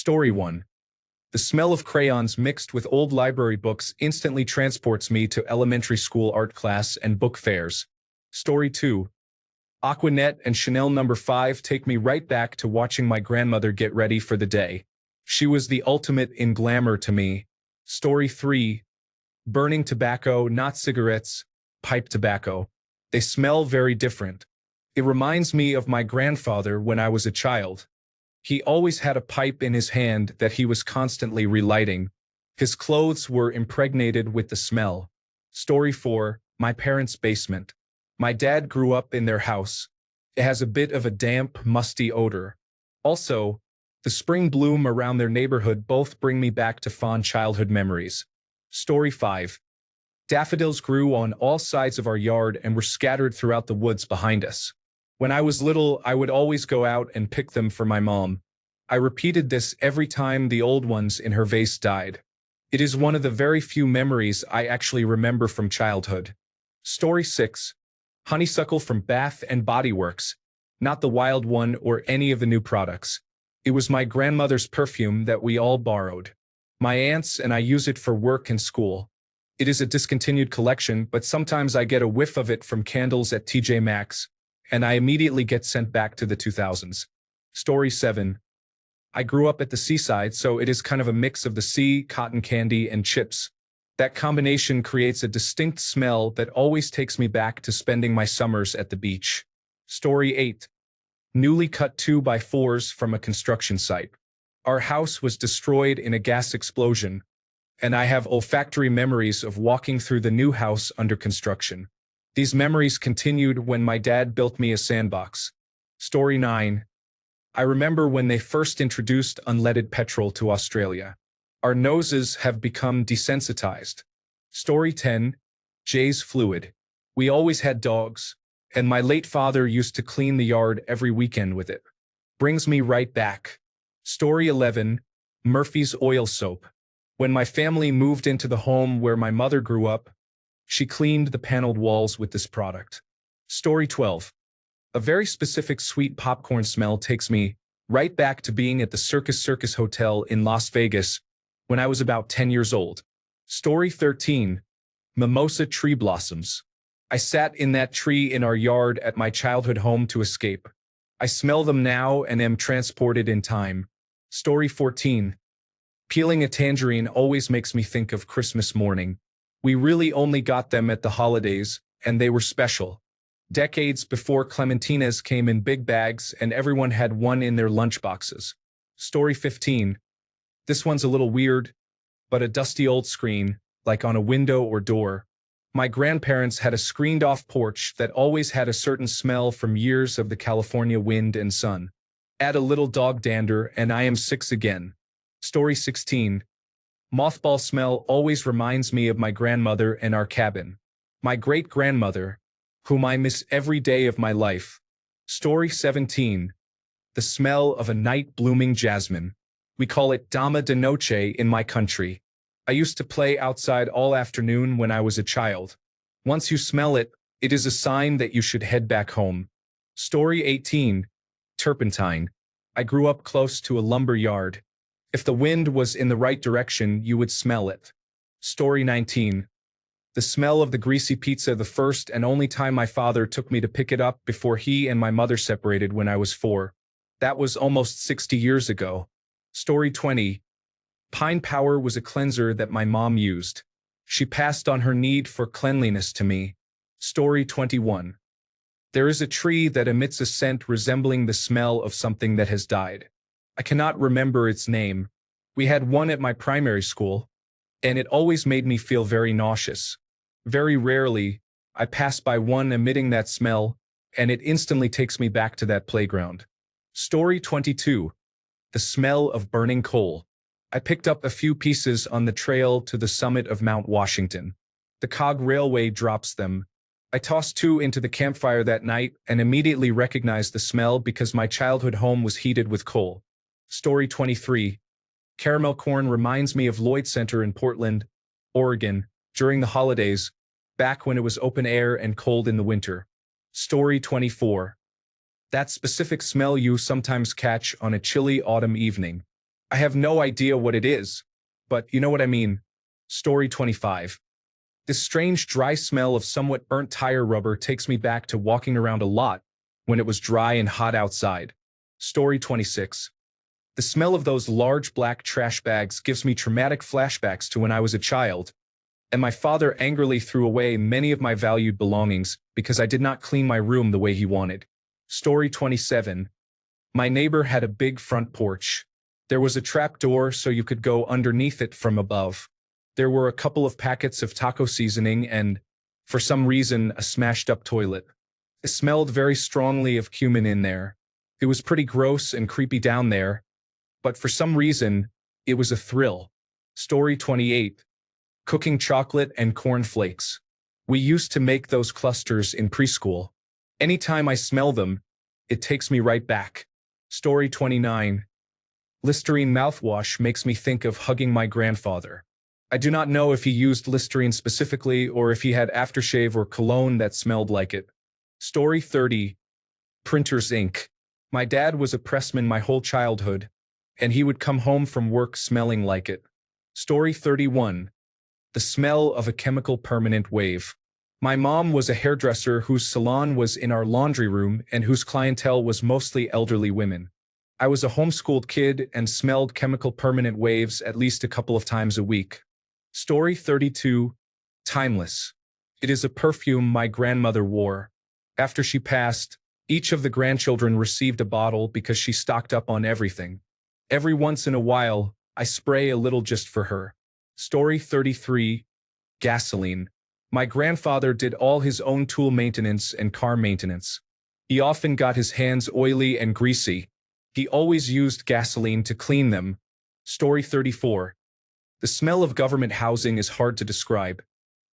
Story 1. The smell of crayons mixed with old library books instantly transports me to elementary school art class and book fairs. Story 2. Aquanet and Chanel No. 5 take me right back to watching my grandmother get ready for the day. She was the ultimate in glamour to me. Story 3. Burning tobacco, not cigarettes, pipe tobacco. They smell very different. It reminds me of my grandfather when I was a child. He always had a pipe in his hand that he was constantly relighting. His clothes were impregnated with the smell. Story 4. My parents' basement. My dad grew up in their house. It has a bit of a damp, musty odor. Also, the spring bloom around their neighborhood both bring me back to fond childhood memories. Story 5. Daffodils grew on all sides of our yard and were scattered throughout the woods behind us. When I was little, I would always go out and pick them for my mom. I repeated this every time the old ones in her vase died. It is one of the very few memories I actually remember from childhood. Story 6. Honeysuckle from Bath and Body Works. Not the wild one or any of the new products. It was my grandmother's perfume that we all borrowed. My aunts and I use it for work and school. It is a discontinued collection, but sometimes I get a whiff of it from candles at TJ Maxx, and I immediately get sent back to the 2000s. Story 7. I grew up at the seaside, so it is kind of a mix of the sea, cotton candy, and chips. That combination creates a distinct smell that always takes me back to spending my summers at the beach. Story 8. Newly cut 2x4s from a construction site. Our house was destroyed in a gas explosion, and I have olfactory memories of walking through the new house under construction. These memories continued when my dad built me a sandbox. Story 9. I remember when they first introduced unleaded petrol to Australia. Our noses have become desensitized. Story 10. Jay's fluid. We always had dogs, and my late father used to clean the yard every weekend with it. Brings me right back. Story 11. Murphy's oil soap. When my family moved into the home where my mother grew up, she cleaned the paneled walls with this product. Story 12. A very specific sweet popcorn smell takes me right back to being at the Circus Hotel in Las Vegas when I was about 10 years old. Story 13. Mimosa tree blossoms. I sat in that tree in our yard at my childhood home to escape. I smell them now and am transported in time. Story 14. Peeling a tangerine always makes me think of Christmas morning. We really only got them at the holidays, and they were special. Decades before clementines came in big bags and everyone had one in their lunchboxes. Story 15. This one's a little weird, but a dusty old screen, like on a window or door. My grandparents had a screened-off porch that always had a certain smell from years of the California wind and sun. Add a little dog dander and I am 6 again. Story 16. Mothball smell always reminds me of my grandmother and our cabin. My great-grandmother, whom I miss every day of my life. Story 17. The smell of a night-blooming jasmine. We call it Dama de Noche in my country. I used to play outside all afternoon when I was a child. Once you smell it, it is a sign that you should head back home. Story 18. Turpentine. I grew up close to a lumber yard. If the wind was in the right direction, you would smell it. Story 19. The smell of the greasy pizza the first and only time my father took me to pick it up before he and my mother separated when I was 4. That was almost 60 years ago. Story 20. Pine Power was a cleanser that my mom used. She passed on her need for cleanliness to me. Story 21. There is a tree that emits a scent resembling the smell of something that has died. I cannot remember its name. We had one at my primary school, and it always made me feel very nauseous. Very rarely, I pass by one emitting that smell, and it instantly takes me back to that playground. Story 22. The smell of burning coal. I picked up a few pieces on the trail to the summit of Mount Washington. The cog railway drops them. I tossed 2 into the campfire that night and immediately recognized the smell because my childhood home was heated with coal. Story 23. Caramel corn reminds me of Lloyd Center in Portland, Oregon, during the holidays, back when it was open air and cold in the winter. Story 24. That specific smell you sometimes catch on a chilly autumn evening. I have no idea what it is, but you know what I mean. Story 25. This strange dry smell of somewhat burnt tire rubber takes me back to walking around a lot when it was dry and hot outside. Story 26. The smell of those large black trash bags gives me traumatic flashbacks to when I was a child, and my father angrily threw away many of my valued belongings because I did not clean my room the way he wanted. Story 27. My neighbor had a big front porch. There was a trap door so you could go underneath it from above. There were a couple of packets of taco seasoning and, for some reason, a smashed-up toilet. It smelled very strongly of cumin in there. It was pretty gross and creepy down there, but for some reason, it was a thrill. Story 28. Cooking chocolate and corn flakes. We used to make those clusters in preschool. Anytime I smell them, it takes me right back. Story 29. Listerine mouthwash makes me think of hugging my grandfather. I do not know if he used Listerine specifically or if he had aftershave or cologne that smelled like it. Story 30. Printer's ink. My dad was a pressman my whole childhood, and he would come home from work smelling like it. Story 31. The smell of a chemical permanent wave. My mom was a hairdresser whose salon was in our laundry room and whose clientele was mostly elderly women. I was a homeschooled kid and smelled chemical permanent waves at least a couple of times a week. Story 32. Timeless. It is a perfume my grandmother wore. After she passed, each of the grandchildren received a bottle because she stocked up on everything. Every once in a while, I spray a little just for her. Story 33. Gasoline. My grandfather did all his own tool maintenance and car maintenance. He often got his hands oily and greasy. He always used gasoline to clean them. Story 34. The smell of government housing is hard to describe.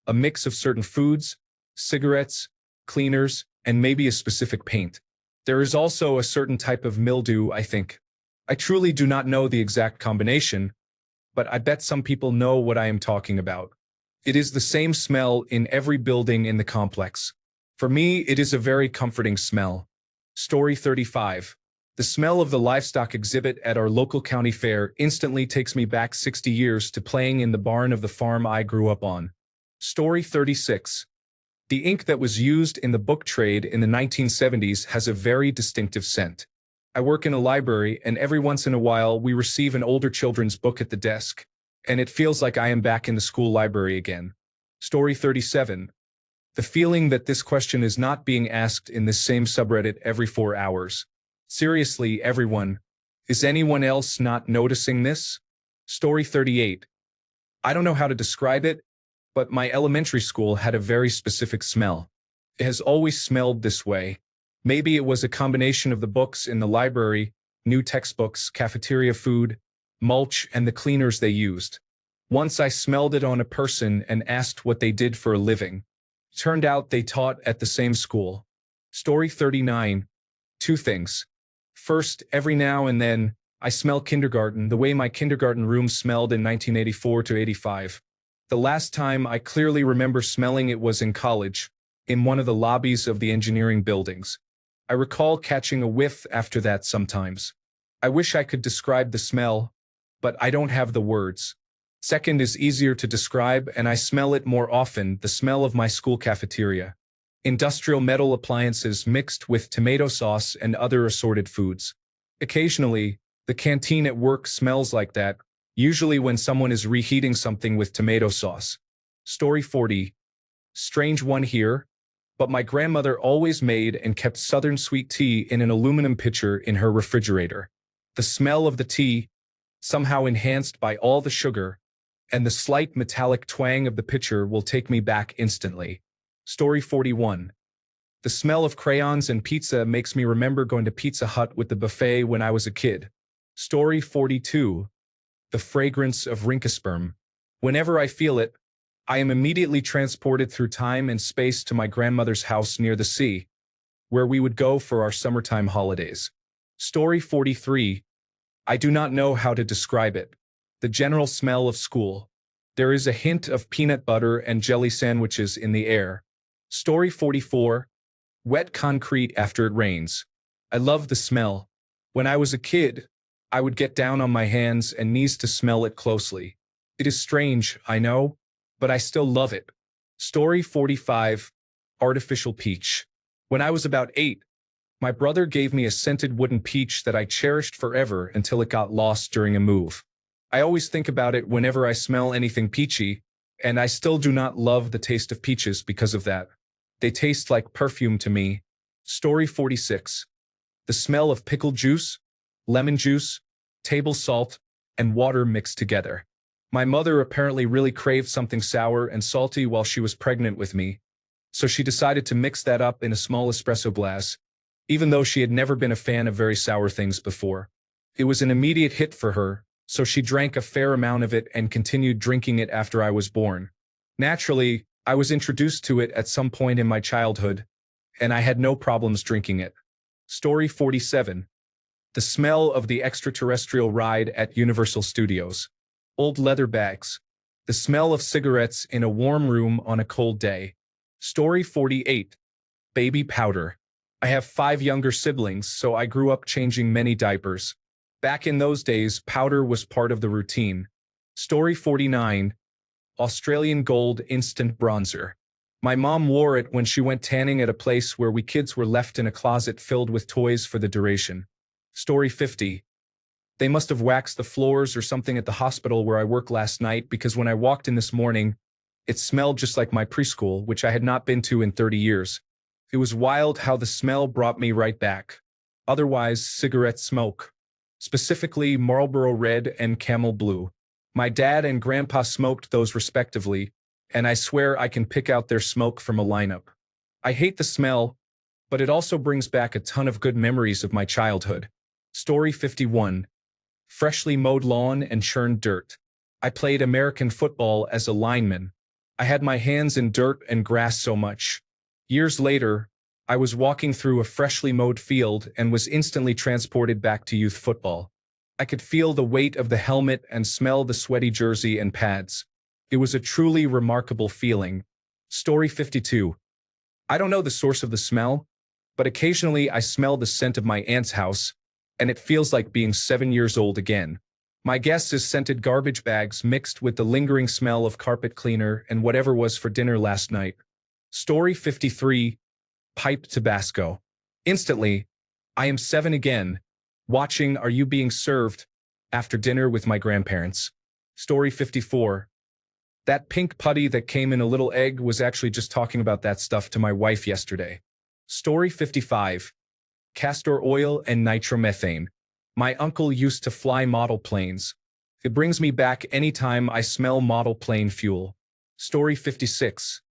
A mix of certain foods, cigarettes, cleaners, and maybe a specific paint. There is also a certain type of mildew, I think. I truly do not know the exact combination, but I bet some people know what I am talking about. It is the same smell in every building in the complex. For me, it is a very comforting smell. Story 35. The smell of the livestock exhibit at our local county fair instantly takes me back 60 years to playing in the barn of the farm I grew up on. Story 36. The ink that was used in the book trade in the 1970s has a very distinctive scent. I work in a library, and every once in a while we receive an older children's book at the desk, and it feels like I am back in the school library again. Story 37. The feeling that this question is not being asked in this same subreddit every 4 hours. Seriously, everyone. Is anyone else not noticing this? Story 38. I don't know how to describe it, but my elementary school had a very specific smell. It has always smelled this way. Maybe it was a combination of the books in the library, new textbooks, cafeteria food, mulch, and the cleaners they used. Once I smelled it on a person and asked what they did for a living. Turned out they taught at the same school. Story 39. 2 things. First, every now and then, I smell kindergarten the way my kindergarten room smelled in 1984 to 85. The last time I clearly remember smelling it was in college, in one of the lobbies of the engineering buildings. I recall catching a whiff after that sometimes. I wish I could describe the smell, but I don't have the words. Second is easier to describe, and I smell it more often, the smell of my school cafeteria. Industrial metal appliances mixed with tomato sauce and other assorted foods. Occasionally, the canteen at work smells like that, usually when someone is reheating something with tomato sauce. Story 40. Strange one here, but my grandmother always made and kept Southern sweet tea in an aluminum pitcher in her refrigerator. The smell of the tea, somehow enhanced by all the sugar, and the slight metallic twang of the pitcher will take me back instantly. Story 41. The smell of crayons and pizza makes me remember going to Pizza Hut with the buffet when I was a kid. Story 42. The fragrance of rinkesperm. Whenever I feel it, I am immediately transported through time and space to my grandmother's house near the sea, where we would go for our summertime holidays. Story 43. I do not know how to describe it. The general smell of school. There is a hint of peanut butter and jelly sandwiches in the air. Story 44. Wet concrete after it rains. I love the smell. When I was a kid, I would get down on my hands and knees to smell it closely. It is strange, I know, but I still love it. Story 45. Artificial Peach. When I was about 8, my brother gave me a scented wooden peach that I cherished forever until it got lost during a move. I always think about it whenever I smell anything peachy, and I still do not love the taste of peaches because of that. They taste like perfume to me. Story 46. The smell of pickle juice, lemon juice, table salt, and water mixed together. My mother apparently really craved something sour and salty while she was pregnant with me, so she decided to mix that up in a small espresso glass, even though she had never been a fan of very sour things before. It was an immediate hit for her, so she drank a fair amount of it and continued drinking it after I was born. Naturally, I was introduced to it at some point in my childhood, and I had no problems drinking it. Story 47. The smell of the extraterrestrial ride at Universal Studios. Old leather bags. The smell of cigarettes in a warm room on a cold day. Story 48. Baby powder. I have 5 younger siblings, so I grew up changing many diapers. Back in those days, powder was part of the routine. Story 49. Australian Gold Instant Bronzer. My mom wore it when she went tanning at a place where we kids were left in a closet filled with toys for the duration. Story 50. They must have waxed the floors or something at the hospital where I work last night because when I walked in this morning, it smelled just like my preschool, which I had not been to in 30 years. It was wild how the smell brought me right back. Otherwise, cigarette smoke. Specifically Marlboro Red and Camel Blue. My dad and grandpa smoked those respectively, and I swear I can pick out their smoke from a lineup. I hate the smell, but it also brings back a ton of good memories of my childhood. Story 51. Freshly mowed lawn and churned dirt. I played American football as a lineman. I had my hands in dirt and grass so much. Years later, I was walking through a freshly mowed field and was instantly transported back to youth football. I could feel the weight of the helmet and smell the sweaty jersey and pads. It was a truly remarkable feeling. Story 52. I don't know the source of the smell, but occasionally I smell the scent of my aunt's house, and it feels like being 7 years old again. My guess is scented garbage bags mixed with the lingering smell of carpet cleaner and whatever was for dinner last night. Story 53. Pipe Tabasco. Instantly, I am 7 again, watching Are You Being Served after dinner with my grandparents. Story 54. That pink putty that came in a little egg was actually just talking about that stuff to my wife yesterday. Story 55. Castor oil and nitromethane. My uncle used to fly model planes. It brings me back anytime I smell model plane fuel. Story 56.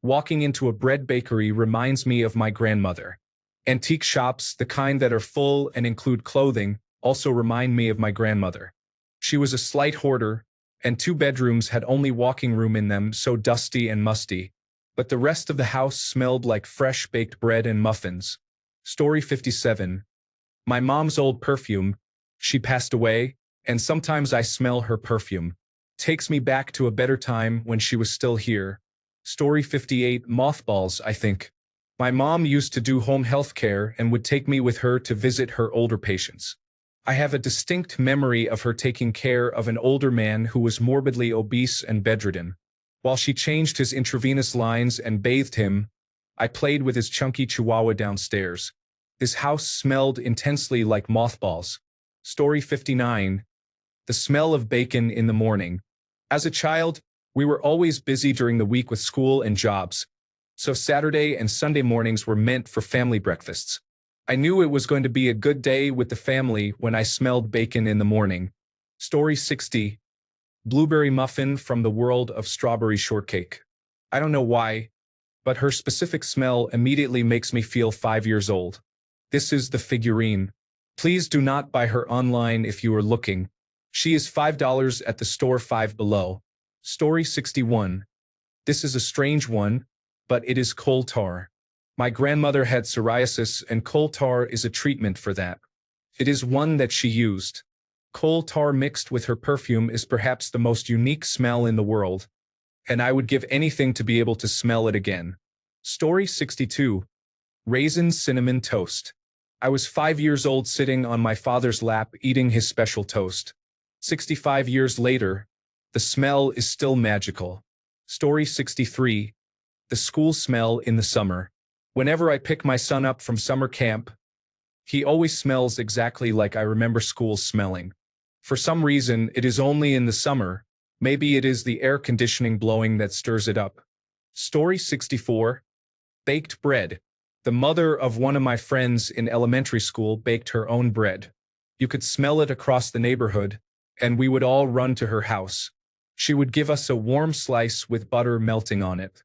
Walking into a bread bakery reminds me of my grandmother. Antique shops, the kind that are full and include clothing, also remind me of my grandmother. She was a slight hoarder, and 2 bedrooms had only walking room in them, so dusty and musty. But the rest of the house smelled like fresh baked bread and muffins. Story 57. My mom's old perfume. She passed away, and sometimes I smell her perfume. Takes me back to a better time when she was still here. Story 58. Mothballs, I think. My mom used to do home health care and would take me with her to visit her older patients. I have a distinct memory of her taking care of an older man who was morbidly obese and bedridden. While she changed his intravenous lines and bathed him, I played with his chunky chihuahua downstairs. His house smelled intensely like mothballs. Story 59. The smell of bacon in the morning. As a child, we were always busy during the week with school and jobs, so Saturday and Sunday mornings were meant for family breakfasts. I knew it was going to be a good day with the family when I smelled bacon in the morning. Story 60. Blueberry muffin from the world of strawberry shortcake. I don't know why, but her specific smell immediately makes me feel 5 years old. This is the figurine. Please do not buy her online if you are looking. She is $5 at the store 5 below. Story 61. This is a strange one, but it is coal tar. My grandmother had psoriasis, and coal tar is a treatment for that. It is one that she used. Coal tar mixed with her perfume is perhaps the most unique smell in the world, and I would give anything to be able to smell it again. Story 62. Raisin cinnamon toast. I was 5 years old sitting on my father's lap eating his special toast. 65 years later, the smell is still magical. Story 63. The school smell in the summer. Whenever I pick my son up from summer camp, he always smells exactly like I remember school smelling. For some reason, it is only in the summer. Maybe it is the air conditioning blowing that stirs it up. Story 64. Baked bread. The mother of one of my friends in elementary school baked her own bread. You could smell it across the neighborhood, and we would all run to her house. She would give us a warm slice with butter melting on it.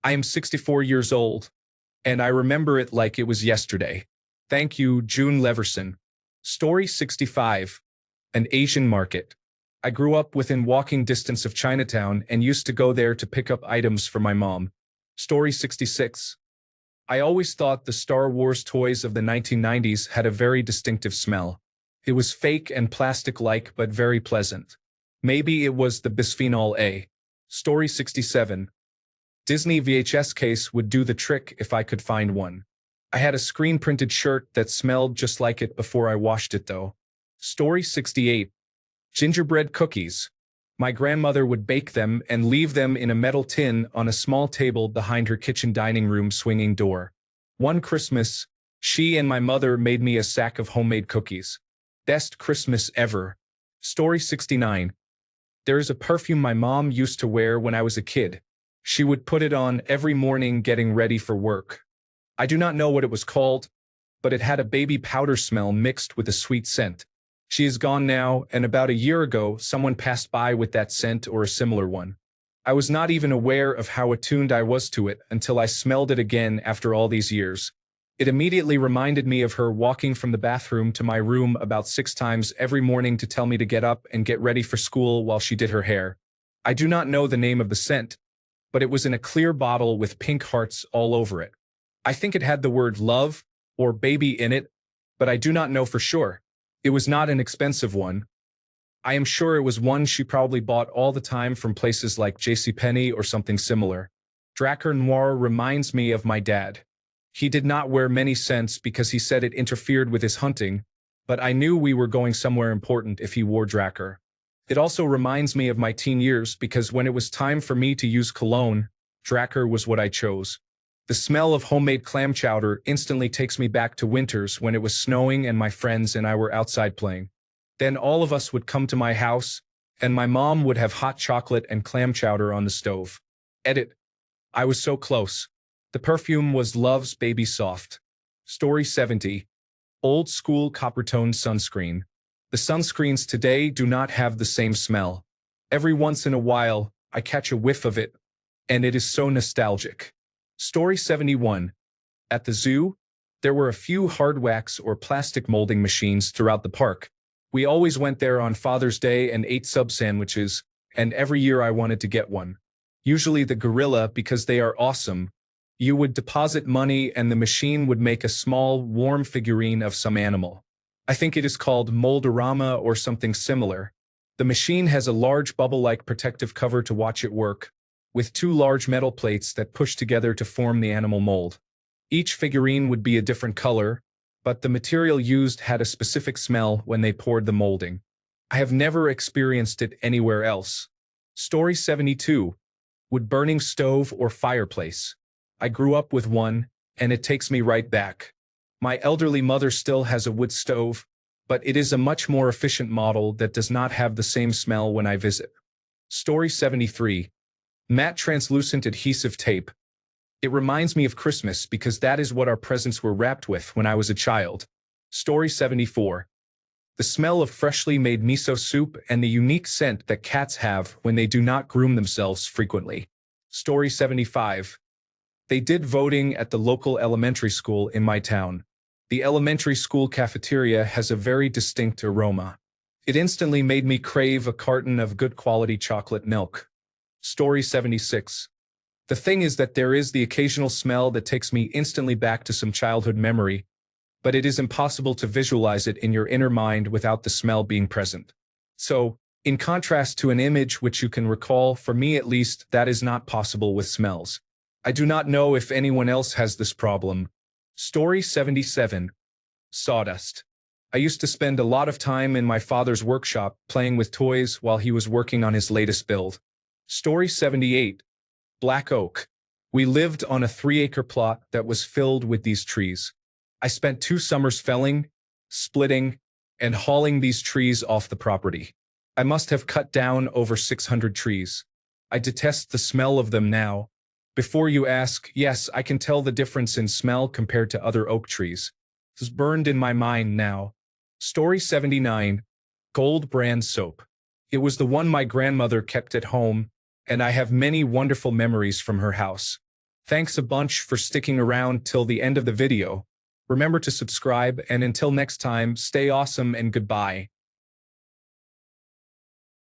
I am 64 years old, and I remember it like it was yesterday. Thank you, June Leverson. Story 65. An Asian market. I grew up within walking distance of Chinatown and used to go there to pick up items for my mom. Story 66. I always thought the Star Wars toys of the 1990s had a very distinctive smell. It was fake and plastic-like but very pleasant. Maybe it was the bisphenol A. Story 67. Disney VHS case would do the trick if I could find one. I had a screen-printed shirt that smelled just like it before I washed it though. Story 68. Gingerbread cookies. My grandmother would bake them and leave them in a metal tin on a small table behind her kitchen dining room swinging door. One Christmas, she and my mother made me a sack of homemade cookies. Best Christmas ever. Story 69. There is a perfume my mom used to wear when I was a kid. She would put it on every morning getting ready for work. I do not know what it was called, but it had a baby powder smell mixed with a sweet scent. She is gone now, and about a year ago, someone passed by with that scent or a similar one. I was not even aware of how attuned I was to it until I smelled it again after all these years. It immediately reminded me of her walking from the bathroom to my room about 6 times every morning to tell me to get up and get ready for school while she did her hair. I do not know the name of the scent, but it was in a clear bottle with pink hearts all over it. I think it had the word love or baby in it, but I do not know for sure. It was not an expensive one. I am sure it was one she probably bought all the time from places like JCPenney or something similar. Drakkar Noir reminds me of my dad. He did not wear many scents because he said it interfered with his hunting, but I knew we were going somewhere important if he wore Drakkar. It also reminds me of my teen years because when it was time for me to use cologne, Drakkar was what I chose. The smell of homemade clam chowder instantly takes me back to winters when it was snowing and my friends and I were outside playing. Then all of us would come to my house, and my mom would have hot chocolate and clam chowder on the stove. Edit. I was so close. The perfume was Love's Baby Soft. Story 70. Old school copper-toned sunscreen. The sunscreens today do not have the same smell. Every once in a while, I catch a whiff of it, and it is so nostalgic. Story 71. At the zoo, there were a few hard wax or plastic molding machines throughout the park. We always went there on Father's Day and ate sub sandwiches, and every year I wanted to get one. Usually the gorilla because they are awesome. You would deposit money and the machine would make a small, warm figurine of some animal. I think it is called Moldorama or something similar. The machine has a large bubble-like protective cover to watch it work, with 2 large metal plates that push together to form the animal mold. Each figurine would be a different color, but the material used had a specific smell when they poured the molding. I have never experienced it anywhere else. Story 72. Wood burning stove or fireplace. I grew up with one, and it takes me right back. My elderly mother still has a wood stove, but it is a much more efficient model that does not have the same smell when I visit. Story 73. Matte translucent adhesive tape. It reminds me of Christmas because that is what our presents were wrapped with when I was a child. Story 74. The smell of freshly made miso soup and the unique scent that cats have when they do not groom themselves frequently. Story 75. They did voting at the local elementary school in my town. The elementary school cafeteria has a very distinct aroma. It instantly made me crave a carton of good quality chocolate milk. Story 76. The thing is that there is the occasional smell that takes me instantly back to some childhood memory, but it is impossible to visualize it in your inner mind without the smell being present. So, in contrast to an image which you can recall, for me at least, that is not possible with smells. I do not know if anyone else has this problem. Story 77. Sawdust. I used to spend a lot of time in my father's workshop playing with toys while he was working on his latest build. Story 78. Black Oak. We lived on a 3-acre plot that was filled with these trees. I spent 2 summers felling, splitting, and hauling these trees off the property. I must have cut down over 600 trees. I detest the smell of them now. Before you ask, yes, I can tell the difference in smell compared to other oak trees. This is burned in my mind now. Story 79. Gold brand soap. It was the one my grandmother kept at home, and I have many wonderful memories from her house. Thanks a bunch for sticking around till the end of the video. Remember to subscribe, and until next time, stay awesome and goodbye.